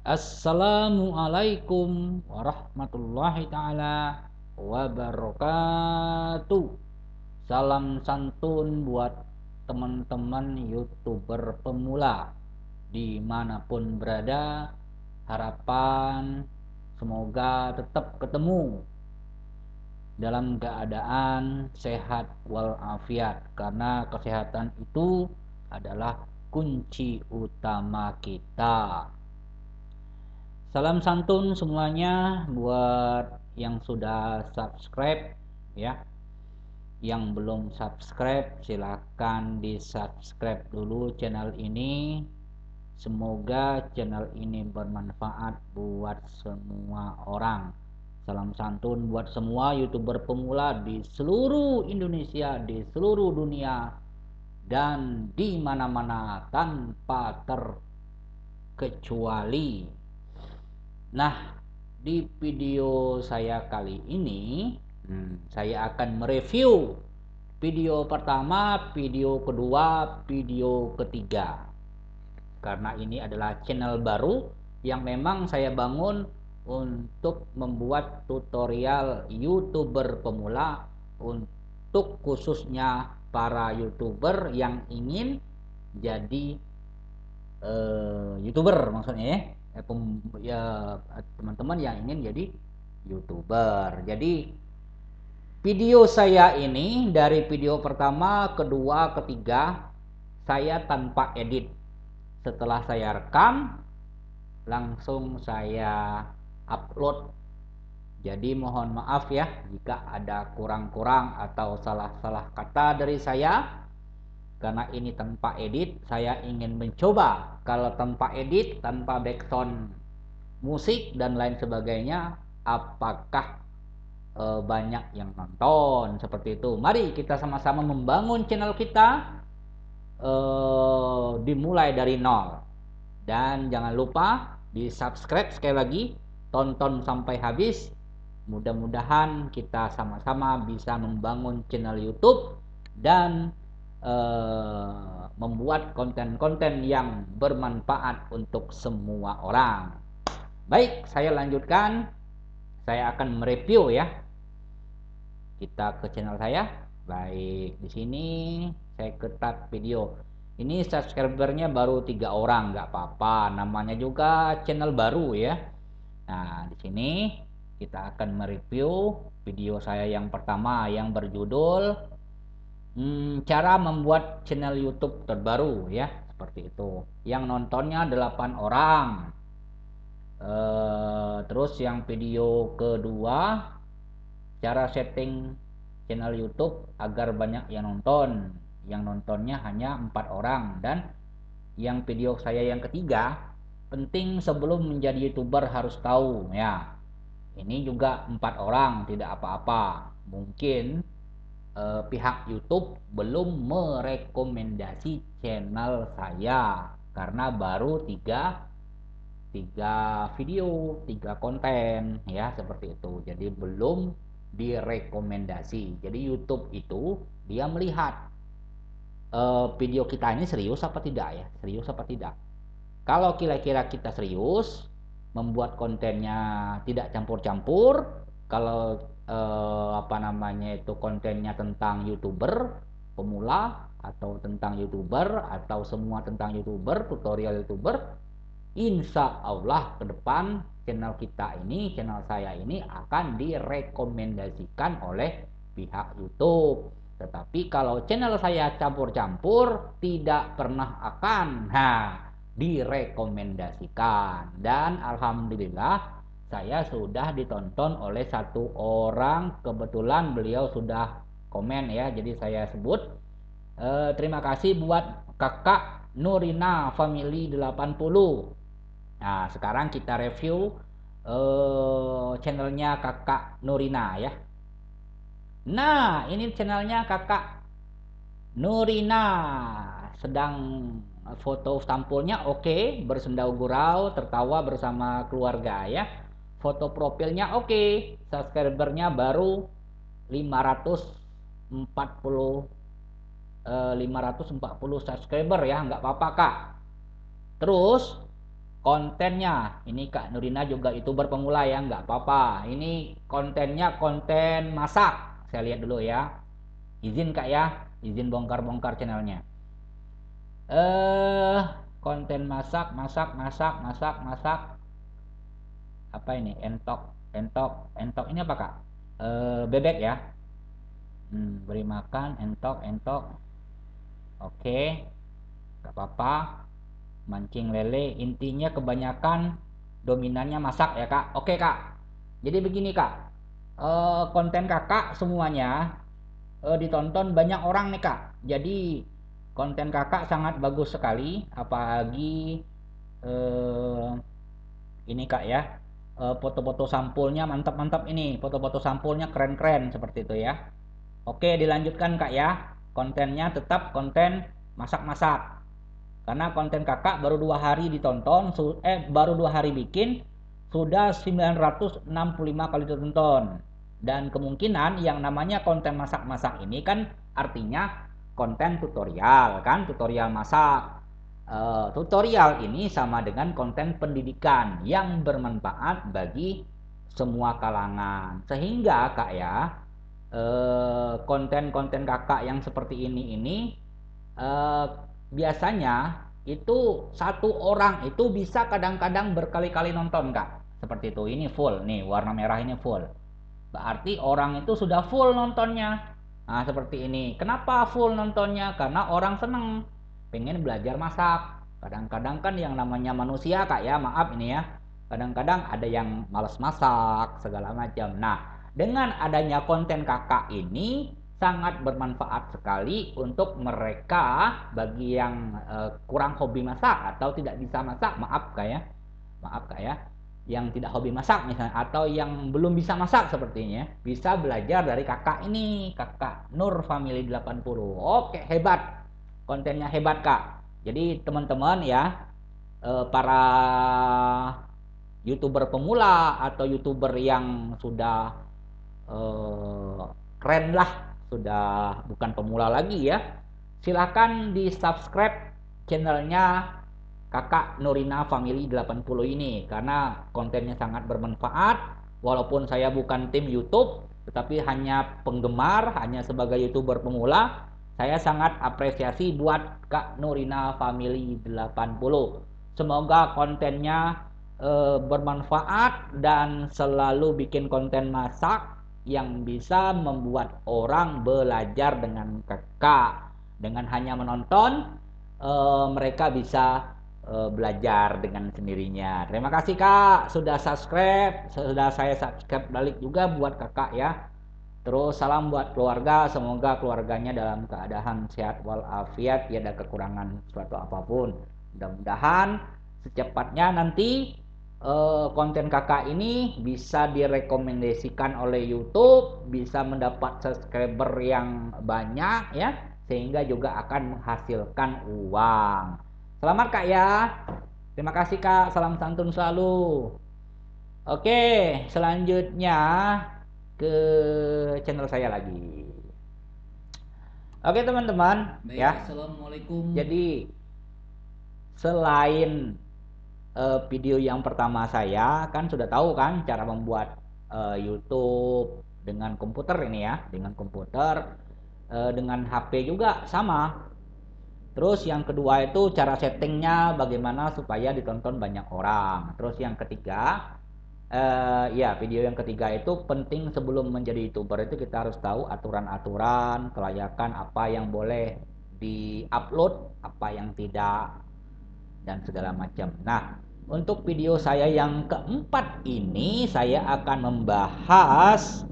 Assalamualaikum warahmatullahi taala wabarakatuh. Salam santun buat teman-teman YouTuber pemula dimanapun berada. Harapan semoga tetap ketemu dalam keadaan sehat walafiat, karena kesehatan itu adalah kunci utama kita. Salam santun semuanya buat yang sudah subscribe ya. Yang belum subscribe silahkan di subscribe dulu channel ini. Semoga channel ini bermanfaat buat semua orang. Salam santun buat semua YouTuber pemula di seluruh Indonesia, di seluruh dunia, dan di mana-mana tanpa terkecuali. Nah, di video saya kali ini saya akan mereview video pertama, video kedua, video ketiga. Karena ini adalah channel baru yang memang saya bangun untuk membuat tutorial YouTuber pemula, untuk khususnya para YouTuber yang ingin jadi YouTuber maksudnya ya. Ya, teman-teman yang ingin jadi YouTuber. Jadi video saya ini dari video pertama, kedua, ketiga saya tanpa edit. Setelah saya rekam langsung saya upload. Jadi mohon maaf ya jika ada kurang-kurang atau salah-salah kata dari saya, karena ini tanpa edit. Saya ingin mencoba kalau tanpa edit, tanpa background musik dan lain sebagainya, apakah banyak yang nonton seperti itu. Mari kita sama-sama membangun channel kita, dimulai dari nol. Dan jangan lupa di subscribe sekali lagi, tonton sampai habis. Mudah-mudahan kita sama-sama bisa membangun channel YouTube dan membuat konten-konten yang bermanfaat untuk semua orang. Baik, saya lanjutkan. Saya akan mereview ya. Kita ke channel saya. Baik, di sini saya ketat video. Ini subscribernya baru 3 orang, nggak apa-apa. Namanya juga channel baru ya. Nah, di sini kita akan mereview video saya yang pertama yang berjudul cara membuat channel YouTube terbaru ya, seperti itu. Yang nontonnya 8 orang. Terus yang video kedua, cara setting channel YouTube agar banyak yang nonton. Yang nontonnya hanya 4 orang. Dan yang video saya yang ketiga, penting sebelum menjadi YouTuber harus tahu ya. Ini juga 4 orang, tidak apa-apa. Mungkin pihak YouTube belum merekomendasi channel saya karena baru tiga video, 3 konten ya, seperti itu. Jadi belum direkomendasi. Jadi YouTube itu dia melihat video kita ini serius apa tidak ya, serius apa tidak. Kalau kira-kira kita serius, membuat kontennya tidak campur-campur, kalau apa namanya itu kontennya tentang YouTuber pemula atau tentang YouTuber atau semua tentang YouTuber, tutorial YouTuber, insya Allah ke depan channel kita ini, channel saya ini akan direkomendasikan oleh pihak YouTube. Tetapi kalau channel saya campur-campur, tidak pernah akan direkomendasikan. Dan alhamdulillah saya sudah ditonton oleh 1 orang. Kebetulan beliau sudah komen ya, jadi saya sebut. Terima kasih buat kakak Nurina Family 80. Nah, sekarang kita review channelnya kakak Nurina ya. Nah, ini channelnya kakak Nurina. Sedang foto sampulnya oke, bersendau gurau, tertawa bersama keluarga ya. Foto profilnya oke, subscribernya baru 540 540 subscriber ya, nggak apa-apa kak. Terus kontennya, ini Kak Nurina juga YouTuber pemula ya, nggak apa-apa. Ini kontennya konten masak. Saya lihat dulu ya. Izin Kak ya, izin bongkar-bongkar channelnya. Eh, konten masak, masak, masak, masak, masak. Apa ini? Entok, entok, entok ini apa Kak? Bebek ya. Beri makan, entok, entok. Oke, nggak apa-apa. Mancing lele, intinya kebanyakan dominannya masak ya Kak. Oke Kak, jadi begini Kak, konten Kakak semuanya ditonton banyak orang nih Kak. Jadi konten Kakak sangat bagus sekali, apalagi eh, ini Kak ya, foto-foto sampulnya mantap-mantap, ini foto-foto sampulnya keren-keren seperti itu ya. Oke, dilanjutkan Kak ya, kontennya tetap konten masak-masak. Karena konten Kakak baru 2 hari ditonton, baru 2 hari bikin, sudah 965 kali ditonton. Dan kemungkinan yang namanya konten masak-masak ini kan artinya konten tutorial kan, tutorial masak. Tutorial ini sama dengan konten pendidikan yang bermanfaat bagi semua kalangan. Sehingga Kak ya, konten-konten Kakak yang seperti ini eh, biasanya itu satu orang itu bisa kadang-kadang berkali-kali nonton Kak, seperti itu. Ini full nih, warna merah ini full, berarti orang itu sudah full nontonnya. Nah seperti ini, kenapa full nontonnya? Karena orang seneng pengen belajar masak. Kadang-kadang kan yang namanya manusia Kak ya, maaf ini ya, kadang-kadang ada yang males masak segala macam. Nah dengan adanya konten Kakak ini sangat bermanfaat sekali untuk mereka, bagi yang kurang hobi masak atau tidak bisa masak, maaf Kak ya, yang tidak hobi masak misalnya, atau yang belum bisa masak sepertinya, bisa belajar dari Kakak ini, Kakak Nur Family 80. Oke, hebat, kontennya hebat Kak. Jadi teman-teman ya, para YouTuber pemula atau YouTuber yang sudah keren lah, sudah bukan pemula lagi ya, silahkan di subscribe channelnya Kakak Nurina Family 80 ini, karena kontennya sangat bermanfaat. Walaupun saya bukan tim YouTube, tetapi hanya penggemar, hanya sebagai YouTuber pemula, saya sangat apresiasi buat Kak Nurina Family 80. Semoga kontennya bermanfaat dan selalu bikin konten masak yang bisa membuat orang belajar dengan Kakak. Dengan hanya menonton, mereka bisa belajar dengan sendirinya. Terima kasih Kak sudah subscribe, sudah saya subscribe balik juga buat Kakak ya. Terus salam buat keluarga, semoga keluarganya dalam keadaan sehat walafiat, tiada kekurangan suatu apapun. Mudah-mudahan secepatnya nanti konten Kakak ini bisa direkomendasikan oleh YouTube, bisa mendapat subscriber yang banyak ya, sehingga juga akan menghasilkan uang. Selamat Kak ya. Terima kasih Kak, salam santun selalu. Oke, selanjutnya ke channel saya lagi. Oke teman-teman ya. Assalamualaikum. Jadi selain video yang pertama saya kan sudah tahu kan cara membuat YouTube dengan komputer ini ya, dengan komputer, dengan HP juga sama. Terus yang kedua itu cara settingnya bagaimana supaya ditonton banyak orang. Terus yang ketiga, ya video yang ketiga itu penting, sebelum menjadi YouTuber itu kita harus tahu aturan-aturan kelayakan, apa yang boleh di-upload, apa yang tidak, dan segala macam. Nah, untuk video saya yang keempat ini saya akan membahas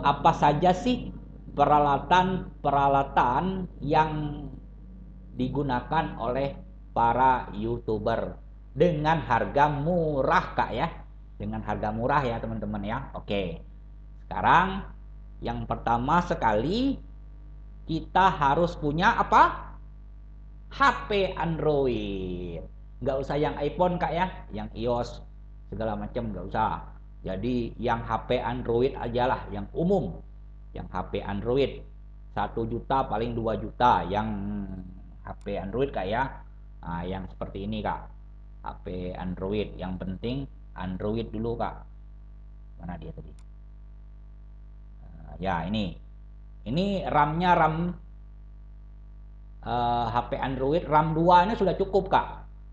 apa saja sih peralatan-peralatan yang digunakan oleh para YouTuber dengan harga murah Kak ya. Dengan harga murah ya teman-teman ya. Oke. Sekarang yang pertama sekali kita harus punya apa? HP Android. Nggak usah yang iPhone Kak ya, yang iOS segala macam nggak usah. Jadi yang HP Android aja lah, yang umum. Yang HP Android 1 juta paling 2 juta yang HP Android Kak ya. Nah, yang seperti ini Kak. HP Android. Yang penting Android dulu Kak. Mana dia tadi? Ya ini RAM-nya RAM HP Android RAM 2 ini sudah cukup Kak.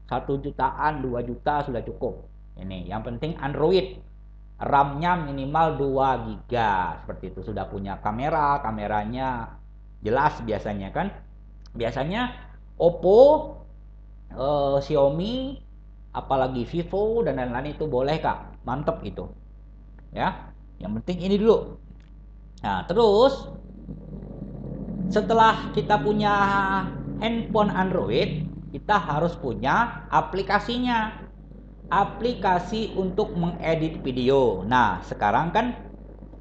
1 jutaan, 2 juta sudah cukup. Ini yang penting Android. RAM-nya minimal 2 GB seperti itu. Sudah punya kameranya jelas biasanya kan. Biasanya Oppo, Xiaomi, apalagi Vivo dan lain-lain itu boleh Kak. Mantep itu. Ya. Yang penting ini dulu. Nah, terus setelah kita punya handphone Android, kita harus punya aplikasinya. Aplikasi untuk mengedit video. Nah, sekarang kan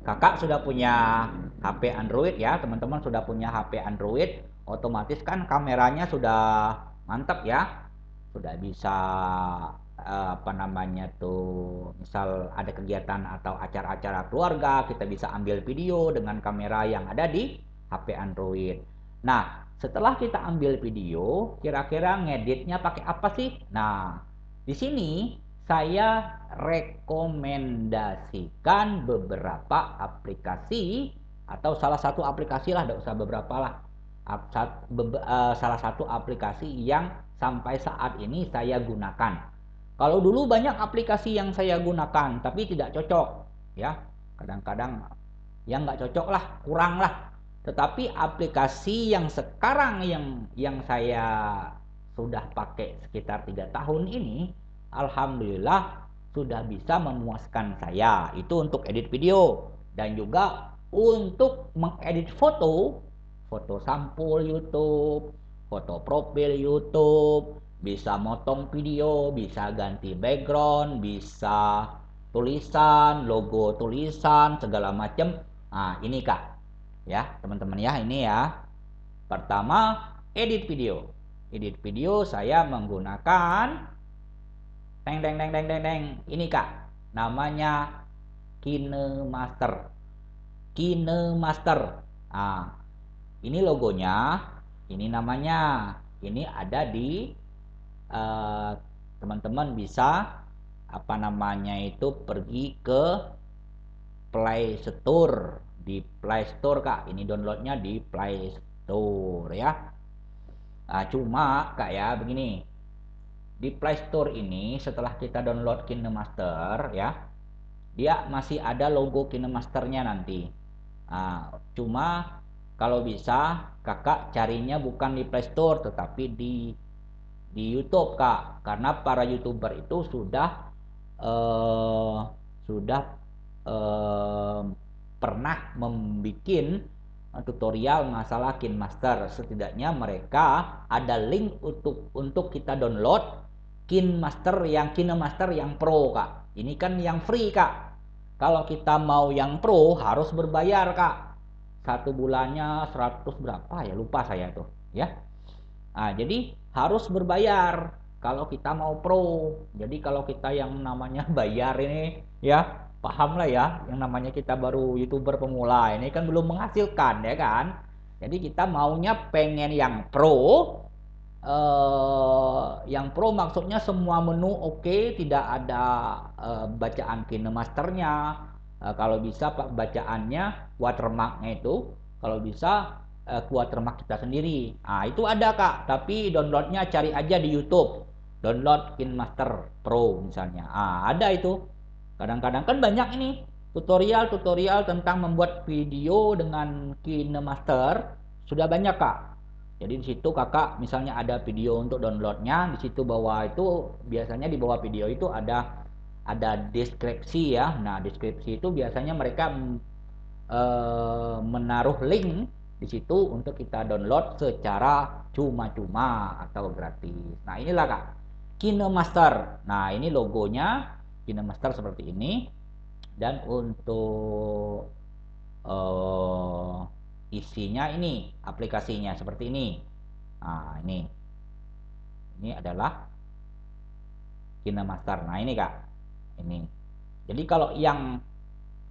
Kakak sudah punya HP Android ya, teman-teman sudah punya HP Android, otomatis kan kameranya sudah mantap ya. Sudah bisa apa namanya tuh, misal ada kegiatan atau acara-acara keluarga, kita bisa ambil video dengan kamera yang ada di HP Android. Nah, setelah kita ambil video, kira-kira ngeditnya pakai apa sih? Nah, di sini saya rekomendasikan beberapa aplikasi atau salah satu aplikasi lah, tidak usah beberapa lah. Salah satu aplikasi yang sampai saat ini saya gunakan. Kalau dulu banyak aplikasi yang saya gunakan, tapi tidak cocok, ya. Kadang-kadang yang nggak cocok lah, kurang lah. Tetapi aplikasi yang sekarang yang saya sudah pakai sekitar 3 tahun ini, alhamdulillah sudah bisa memuaskan saya. Itu untuk edit video dan juga untuk mengedit foto, foto sampul YouTube, foto profil YouTube, bisa motong video, bisa ganti background, bisa tulisan, logo tulisan, segala macam. Nah, ini Kak. Ya, teman-teman ya, ini ya. Pertama, edit video. Edit video saya menggunakan teng teng teng teng teng teng. Ini Kak, namanya KineMaster. KineMaster. Nah, ini logonya, ini namanya. Ini ada di teman-teman bisa apa namanya itu pergi ke Play Store. Di Play Store Kak, ini downloadnya di Play Store ya. Nah, cuma Kak ya begini, di Play Store ini setelah kita download KineMaster ya, dia masih ada logo KineMasternya nanti. Nah, cuma kalau bisa kakak carinya bukan di Play Store tetapi di YouTube Kak, karena para YouTuber itu eh, sudah eh, pernah membuat tutorial masalah KineMaster. Setidaknya mereka ada link untuk kita download KineMaster yang Pro Kak. Ini kan yang free Kak. Kalau kita mau yang Pro harus berbayar Kak. 1 bulannya 100 berapa ya, lupa saya tuh ya. Nah, jadi harus berbayar kalau kita mau Pro. Jadi kalau kita yang namanya bayar ini ya, paham lah ya, yang namanya kita baru YouTuber pemula ini kan belum menghasilkan ya kan. Jadi kita maunya pengen yang Pro. Yang Pro maksudnya semua menu oke, tidak ada bacaan KineMasternya. Kalau bisa bacaannya watermarknya itu kalau bisa watermark kita sendiri. Nah, itu ada Kak, tapi downloadnya cari aja di YouTube. Download KineMaster Pro misalnya. Ah, ada itu. Kadang-kadang kan banyak ini tutorial-tutorial tentang membuat video dengan KineMaster sudah banyak Kak. Jadi di situ kakak misalnya ada video untuk downloadnya, di situ bawah itu biasanya di bawah video itu ada deskripsi ya. Nah, deskripsi itu biasanya mereka menaruh link di situ untuk kita download secara cuma-cuma atau gratis. Nah, inilah Kak, KineMaster. Nah, ini logonya KineMaster seperti ini. Dan untuk isinya ini, aplikasinya seperti ini. Nah, ini adalah KineMaster. Nah, ini Kak. Ini. Jadi kalau yang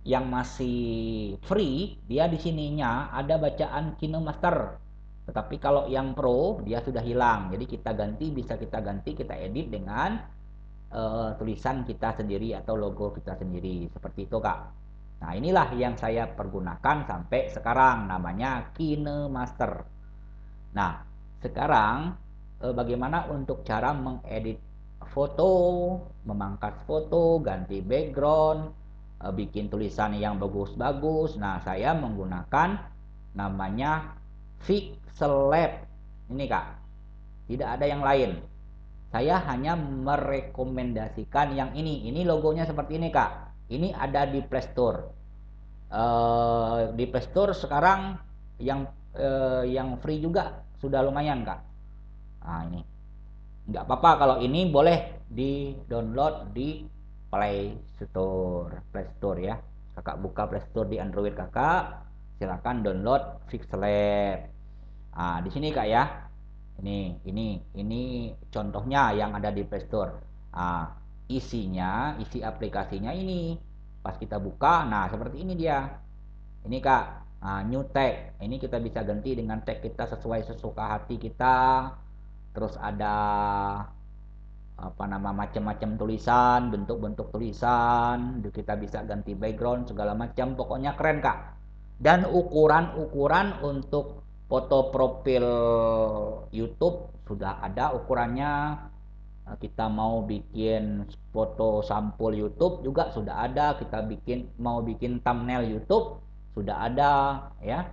masih free, dia di sininya ada bacaan KineMaster. Tetapi kalau yang Pro, dia sudah hilang. Jadi kita ganti, bisa kita ganti, kita edit dengan tulisan kita sendiri atau logo kita sendiri seperti itu Kak. Nah inilah yang saya pergunakan sampai sekarang, namanya KineMaster. Nah sekarang bagaimana untuk cara mengedit foto, memangkas foto, ganti background, bikin tulisan yang bagus-bagus. Nah saya menggunakan namanya Pixellab ini Kak, tidak ada yang lain. Saya hanya merekomendasikan yang ini. Ini logonya seperti ini Kak. Ini ada di Play Store. Di Play Store sekarang yang free juga sudah lumayan Kak. Nah ini, nggak apa-apa kalau ini boleh di download di Play Store. Play Store ya. Kakak buka Play Store di Android kakak, silakan download Pixellab. Nah di sini Kak ya. Ini contohnya yang ada di Play Store. Nah, isi aplikasinya ini. Pas kita buka, nah seperti ini dia. Ini Kak, new tag. Ini kita bisa ganti dengan tag kita sesuai sesuka hati kita. Terus ada macam-macam tulisan, bentuk-bentuk tulisan. Kita bisa ganti background segala macam. Pokoknya keren Kak. Dan ukuran-ukuran untuk foto profil YouTube sudah ada ukurannya. Kita mau bikin foto sampul YouTube juga sudah ada. Kita mau bikin thumbnail YouTube sudah ada ya.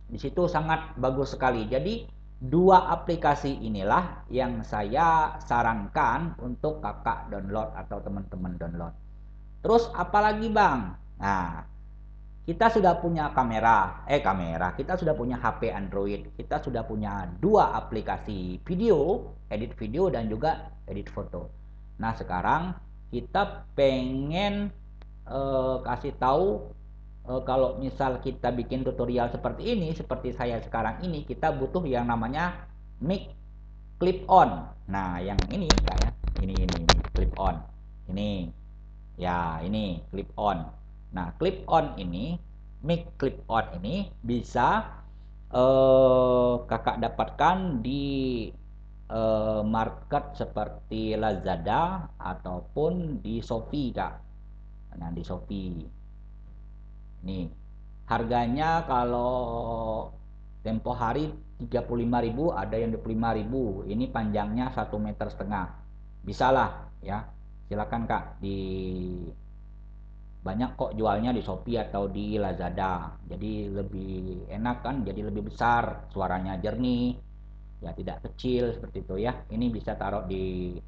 Di situ sangat bagus sekali. Jadi dua aplikasi inilah yang saya sarankan untuk kakak download atau teman-teman download. Terus apalagi Bang? Nah, kita sudah punya kita sudah punya HP Android, kita sudah punya dua aplikasi video, edit video dan juga edit foto. Nah sekarang kita pengen kasih tahu kalau misal kita bikin tutorial seperti ini, seperti saya sekarang ini, kita butuh yang namanya mic clip on. Nah yang ini kayak ini clip on, ini ya ini clip on. Nah, clip on ini, mic clip on ini bisa kakak dapatkan di market seperti Lazada ataupun di Shopee Kak. Nah, di Shopee. Nih, harganya kalau tempo hari 35.000, ada yang 25.000. Ini panjangnya 1,5 meter. Bisalah ya. Silakan Kak di banyak kok jualnya di Shopee atau di Lazada, jadi lebih enak kan, jadi lebih besar, suaranya jernih ya, tidak kecil seperti itu ya. Ini bisa taruh di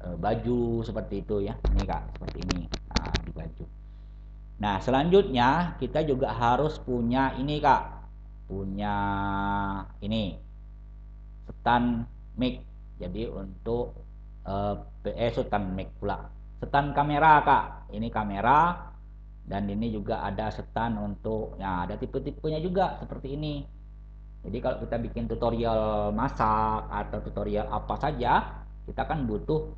baju seperti itu ya, ini Kak seperti ini. Nah di baju. Nah selanjutnya kita juga harus punya ini Kak, punya ini stand mic. Jadi untuk stand mic pula, stand kamera Kak. Ini kamera, dan ini juga ada stand untuk ya, ada tipe-tipenya juga seperti ini. Jadi kalau kita bikin tutorial masak atau tutorial apa saja, kita kan butuh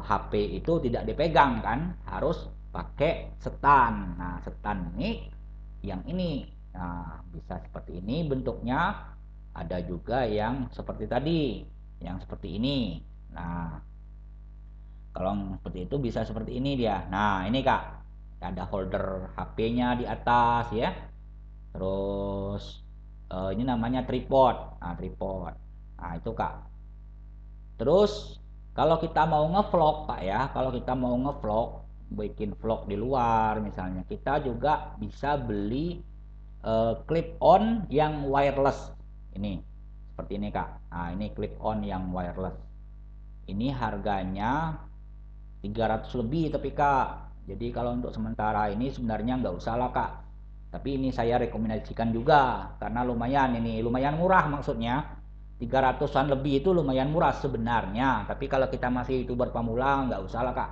HP itu tidak dipegang kan, harus pakai stand. Nah stand mic yang ini, nah bisa seperti ini bentuknya. Ada juga yang seperti tadi, yang seperti ini. Nah kalau seperti itu bisa seperti ini dia. Nah ini Kak, ada holder HP-nya di atas ya. Terus ini namanya tripod. Nah tripod. Nah itu Kak. Terus kalau kita mau ngevlog Pak ya, kalau kita mau ngevlog, bikin vlog di luar misalnya, kita juga bisa beli clip on yang wireless. Ini seperti ini Kak. Nah ini clip on yang wireless. Ini harganya 300 lebih tapi Kak. Jadi kalau untuk sementara ini sebenarnya nggak usah lah Kak. Tapi ini saya rekomendasikan juga karena lumayan, ini lumayan murah maksudnya. 300-an lebih itu lumayan murah sebenarnya. Tapi kalau kita masih YouTuber pemula nggak usah lah Kak.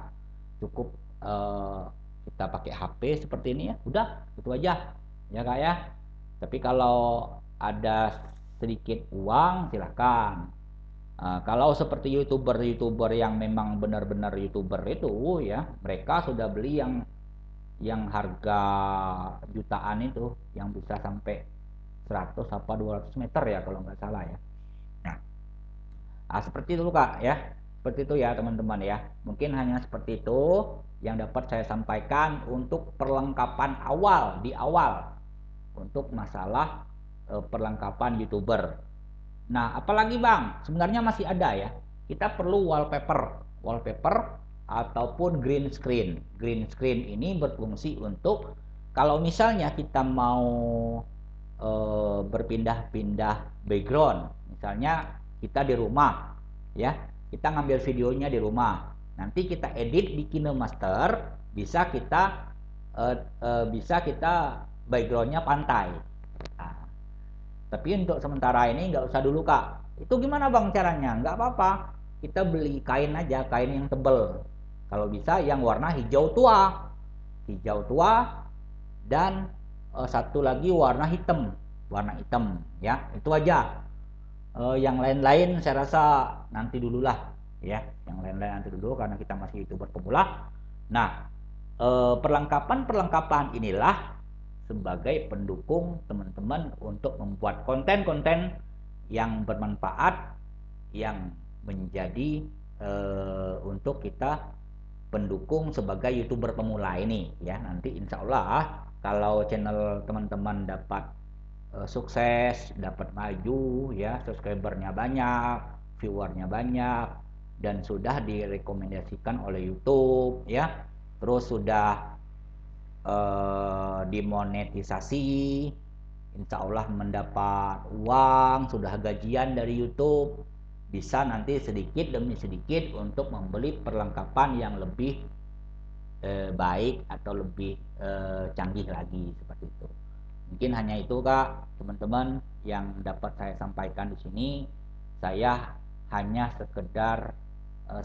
Cukup kita pakai HP seperti ini ya. Udah, itu aja. Ya Kak ya. Tapi kalau ada sedikit uang silahkan. Kalau seperti YouTuber yang memang benar-benar YouTuber itu ya, mereka sudah beli yang harga jutaan itu, yang bisa sampai 100 apa 200 meter ya kalau nggak salah ya. Nah, seperti itu Kak ya. Seperti itu ya teman-teman ya. Mungkin hanya seperti itu yang dapat saya sampaikan untuk perlengkapan awal di awal untuk masalah perlengkapan YouTuber. Nah, apalagi Bang? Sebenarnya masih ada ya. Kita perlu wallpaper. Wallpaper ataupun green screen. Green screen ini berfungsi untuk kalau misalnya kita mau berpindah-pindah background. Misalnya kita di rumah ya. Kita ngambil videonya di rumah. Nanti kita edit di KineMaster, bisa kita backgroundnya pantai. Nah, tapi untuk sementara ini nggak usah dulu Kak. Itu gimana Bang caranya? Nggak apa-apa. Kita beli kain aja, kain yang tebel. Kalau bisa yang warna hijau tua. Hijau tua dan satu lagi warna hitam. Warna hitam ya. Itu aja. Yang lain-lain saya rasa nanti dululah ya. Yang lain-lain nanti dulu karena kita masih YouTuber pemula. Nah, perlengkapan-perlengkapan inilah sebagai pendukung teman-teman untuk membuat konten-konten yang bermanfaat yang menjadi untuk kita pendukung sebagai YouTuber pemula ini ya. Nanti insya Allah kalau channel teman-teman dapat sukses, dapat maju ya, subscribernya banyak, viewernya banyak, dan sudah direkomendasikan oleh YouTube ya, terus sudah dimonetisasi, insya Allah mendapat uang, sudah gajian dari YouTube, bisa nanti sedikit demi sedikit untuk membeli perlengkapan yang lebih baik atau lebih canggih lagi seperti itu. Mungkin hanya itu Kak, teman-teman yang dapat saya sampaikan di sini. Saya hanya sekedar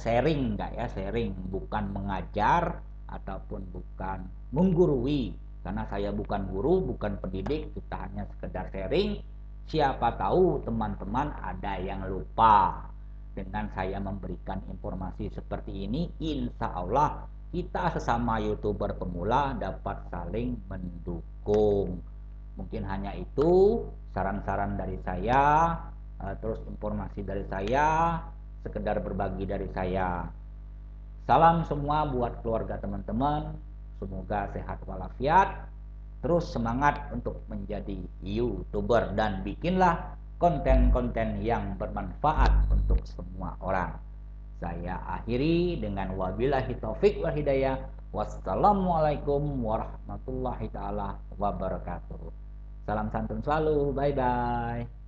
sharing Kak ya, sharing, bukan mengajar ataupun bukan menggurui. Karena saya bukan guru, bukan pendidik, kita hanya sekedar sharing. Siapa tahu teman-teman ada yang lupa. Dengan saya memberikan informasi seperti ini, insya Allah kita sesama YouTuber pemula dapat saling mendukung. Mungkin hanya itu saran-saran dari saya, terus informasi dari saya, sekedar berbagi dari saya. Salam semua buat keluarga teman-teman, semoga sehat walafiat, terus semangat untuk menjadi YouTuber dan bikinlah konten-konten yang bermanfaat untuk semua orang. Saya akhiri dengan wabillahi taufik wal hidayah. Wassalamualaikum warahmatullahi taala wabarakatuh. Salam santun selalu. Bye bye.